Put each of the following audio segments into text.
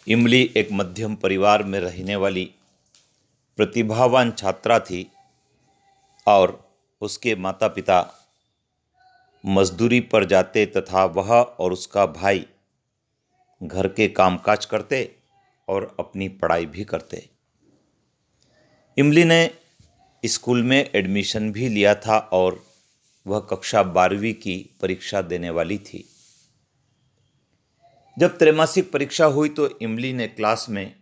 इमली एक मध्यम परिवार में रहने वाली प्रतिभावान छात्रा थी और उसके माता पिता मजदूरी पर जाते तथा वह और उसका भाई घर के कामकाज करते और अपनी पढ़ाई भी करते। इमली ने स्कूल में एडमिशन भी लिया था और वह कक्षा 12वीं की परीक्षा देने वाली थी। जब त्रैमासिक परीक्षा हुई तो इमली ने क्लास में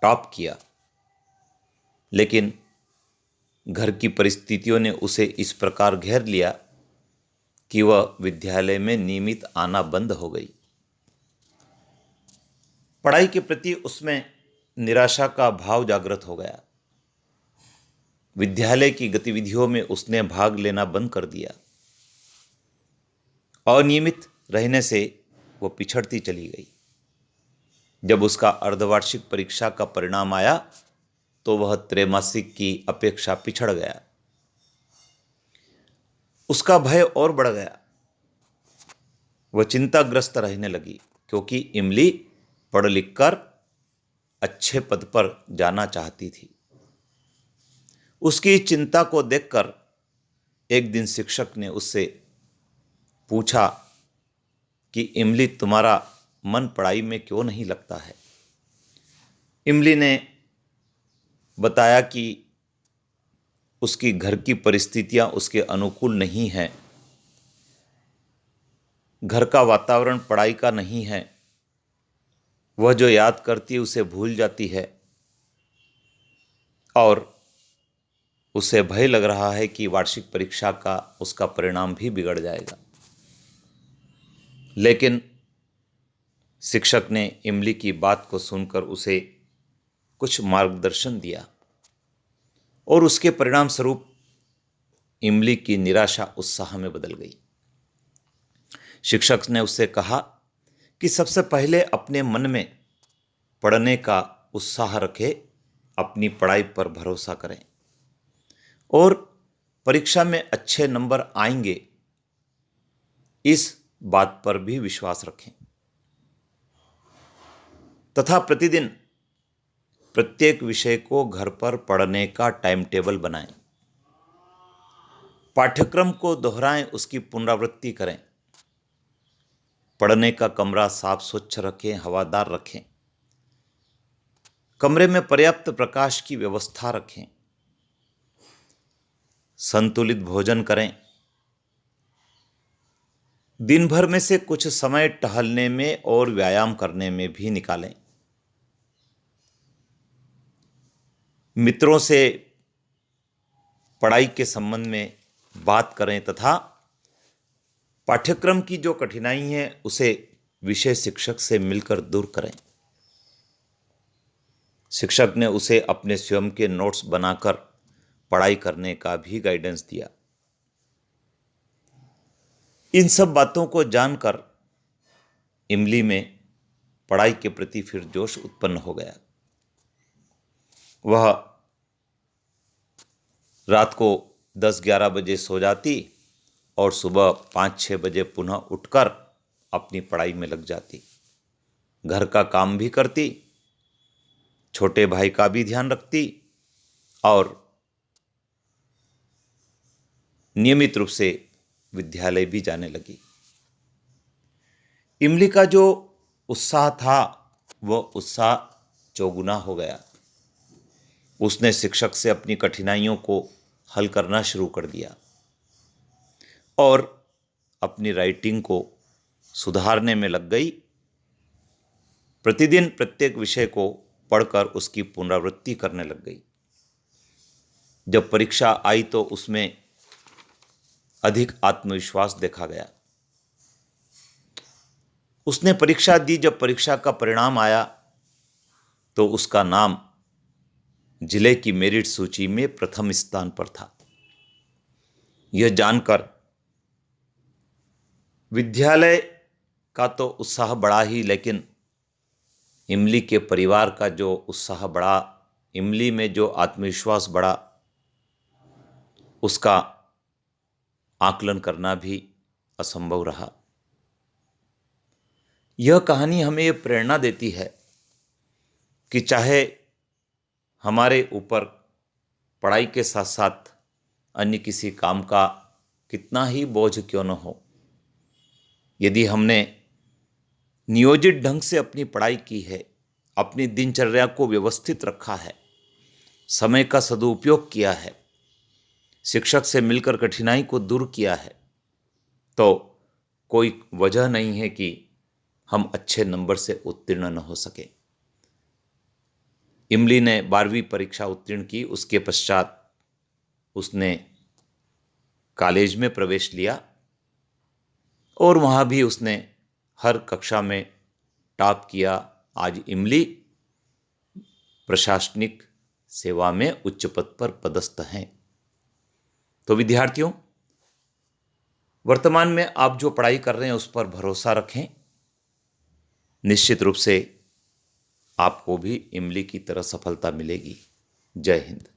टॉप किया, लेकिन घर की परिस्थितियों ने उसे इस प्रकार घेर लिया कि वह विद्यालय में नियमित आना बंद हो गई। पढ़ाई के प्रति उसमें निराशा का भाव जागृत हो गया। विद्यालय की गतिविधियों में उसने भाग लेना बंद कर दिया। अनियमित रहने से वह पिछड़ती चली गई। जब उसका अर्धवार्षिक परीक्षा का परिणाम आया तो वह त्रैमासिक की अपेक्षा पिछड़ गया। उसका भय और बढ़ गया। वह चिंताग्रस्त रहने लगी क्योंकि इमली पढ़ लिखकर अच्छे पद पर जाना चाहती थी। उसकी चिंता को देखकर एक दिन शिक्षक ने उससे पूछा कि इमली, तुम्हारा मन पढ़ाई में क्यों नहीं लगता है? इमली ने बताया कि उसकी घर की परिस्थितियां उसके अनुकूल नहीं हैं। घर का वातावरण पढ़ाई का नहीं है। वह जो याद करती है उसे भूल जाती है और उसे भय लग रहा है कि वार्षिक परीक्षा का उसका परिणाम भी बिगड़ जाएगा। लेकिन शिक्षक ने इमली की बात को सुनकर उसे कुछ मार्गदर्शन दिया और उसके परिणाम स्वरूप इमली की निराशा उत्साह में बदल गई। शिक्षक ने उससे कहा कि सबसे पहले अपने मन में पढ़ने का उत्साह रखें, अपनी पढ़ाई पर भरोसा करें और परीक्षा में अच्छे नंबर आएंगे, इस बात पर भी विश्वास रखें तथा प्रतिदिन प्रत्येक विषय को घर पर पढ़ने का टाइम टेबल बनाएं। पाठ्यक्रम को दोहराएं, उसकी पुनरावृत्ति करें। पढ़ने का कमरा साफ स्वच्छ रखें, हवादार रखें। कमरे में पर्याप्त प्रकाश की व्यवस्था रखें। संतुलित भोजन करें। दिन भर में से कुछ समय टहलने में और व्यायाम करने में भी निकालें। मित्रों से पढ़ाई के संबंध में बात करें तथा पाठ्यक्रम की जो कठिनाई है उसे विषय शिक्षक से मिलकर दूर करें। शिक्षक ने उसे अपने स्वयं के नोट्स बनाकर पढ़ाई करने का भी गाइडेंस दिया। इन सब बातों को जानकर इमली में पढ़ाई के प्रति फिर जोश उत्पन्न हो गया। वह रात को 10-11 बजे सो जाती और सुबह 5-6 बजे पुनः उठकर अपनी पढ़ाई में लग जाती। घर का काम भी करती, छोटे भाई का भी ध्यान रखती और नियमित रूप से विद्यालय भी जाने लगी। इमली का जो उत्साह था वह उत्साह चौगुना हो गया। उसने शिक्षक से अपनी कठिनाइयों को हल करना शुरू कर दिया और अपनी राइटिंग को सुधारने में लग गई। प्रतिदिन प्रत्येक विषय को पढ़कर उसकी पुनरावृत्ति करने लग गई। जब परीक्षा आई तो उसमें अधिक आत्मविश्वास देखा गया। उसने परीक्षा दी। जब परीक्षा का परिणाम आया तो उसका नाम जिले की मेरिट सूची में प्रथम स्थान पर था। यह जानकर विद्यालय का तो उत्साह बढ़ा ही, लेकिन इमली के परिवार का जो उत्साह बढ़ा, इमली में जो आत्मविश्वास बढ़ा, उसका आकलन करना भी असंभव रहा। यह कहानी हमें ये प्रेरणा देती है कि चाहे हमारे ऊपर पढ़ाई के साथ साथ अन्य किसी काम का कितना ही बोझ क्यों न हो, यदि हमने नियोजित ढंग से अपनी पढ़ाई की है, अपनी दिनचर्या को व्यवस्थित रखा है, समय का सदुपयोग किया है, शिक्षक से मिलकर कठिनाई को दूर किया है, तो कोई वजह नहीं है कि हम अच्छे नंबर से उत्तीर्ण न हो सके। इमली ने 12वीं परीक्षा उत्तीर्ण की। उसके पश्चात उसने कॉलेज में प्रवेश लिया और वहाँ भी उसने हर कक्षा में टॉप किया। आज इमली प्रशासनिक सेवा में उच्च पद पर पदस्थ हैं। तो विद्यार्थियों, वर्तमान में आप जो पढ़ाई कर रहे हैं उस पर भरोसा रखें। निश्चित रूप से आपको भी इमली की तरह सफलता मिलेगी। जय हिंद।